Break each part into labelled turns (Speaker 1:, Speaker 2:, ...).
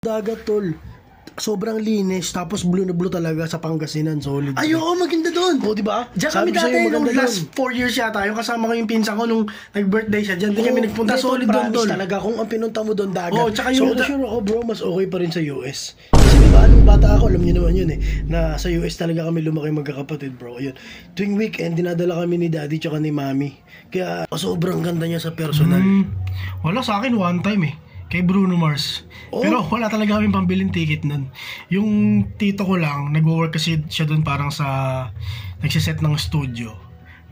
Speaker 1: dagat, tol. Sobrang linis, tapos blue na blue talaga sa Pangasinan, solid.
Speaker 2: Ay, oo, maganda doon.
Speaker 1: Oo, di ba?
Speaker 2: Diyan kami
Speaker 1: Sabi ko sa'yo,
Speaker 2: dati, nung
Speaker 1: maganda
Speaker 2: last 4 years yata, yung kasama ko yung pinsan ko nung nag-birthday siya, diyan din kami nagpunta, solid doon, tol.
Speaker 1: Talaga, kung ang pinunta mo doon dagat.
Speaker 2: Oo, tsaka yung...
Speaker 1: sure ako, bro, mas okay pa rin sa US. Kasi di ba, nung bata ako, alam niyo naman yun na sa US talaga kami lumaki magkakapatid, bro. Ayun, tuwing weekend, dinadala kami ni daddy tsaka ni mami. Kaya, sobrang ganda niya sa personal.
Speaker 2: Wala sa akin, one time kay Bruno Mars. Pero wala talaga kami pambiling ticket nun. Yung tito ko lang, nag-work kasi siya dun parang sa nagsiset ng studio.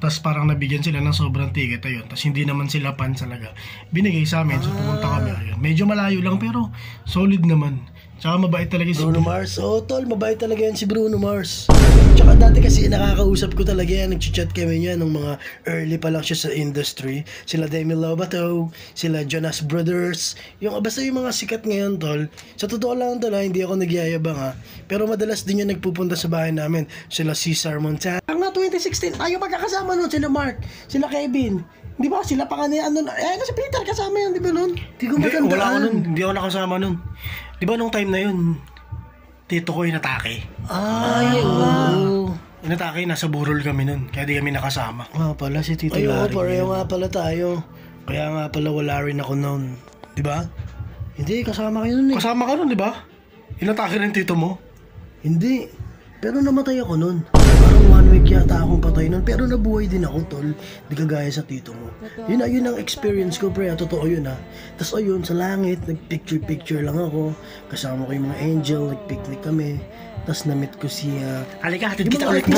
Speaker 2: Tapos parang nabigyan sila ng sobrang ticket, ayun. Tapos hindi naman sila fans talaga. Binigay sa amin, so pumunta kami. Ayun. Medyo malayo lang pero solid naman. Tsaka mabait talaga si
Speaker 1: Bruno Mars. Tol, mabait talaga yan si Bruno Mars. Tsaka dati kasi nakakausap ko talaga yan, nag-chat kami niya nung mga early pa lang siya sa industry. Sila Demi Lovato, sila Jonas Brothers, basta yung mga sikat ngayon, tol. Sa totoo lang, tol, hindi ako nagyayabang pero madalas din yung nagpupunta sa bahay namin. Sila Cesar Montano. Ang 2016, tayo magkakasama nun, sila Mark, sila Kevin. Di ba? Sila pa kanina, kasi Peter kasama yan, di ba nun? Di ko matandaan.
Speaker 2: Wala ako nun, hindi ako nakasama nun. Di ba nung time na yun, tito ko inatake.
Speaker 1: Ay, oo.
Speaker 2: Inatake, nasa burol kami nun, kaya di kami nakasama.
Speaker 1: Pala si Tito Larry. Pareho nga pala tayo. Kaya nga pala wala rin ako nun. Di ba? Hindi, kasama kayo nun
Speaker 2: Kasama ka nun, di ba? Inatake rin tito mo?
Speaker 1: Hindi. Pero namatay ako nun. Parang 1 week yata akong patay nun. Pero nabuhay din ako, tol. Di kagaya sa tito mo. Yun ang experience ko, pre. Totoo yun, Tapos ayun, sa langit, nag-picture lang ako. Kasama ko yung mga angel, nag-picnic kami. Tapos na-meet ko si...
Speaker 2: Halika, hatid kita ulit mo.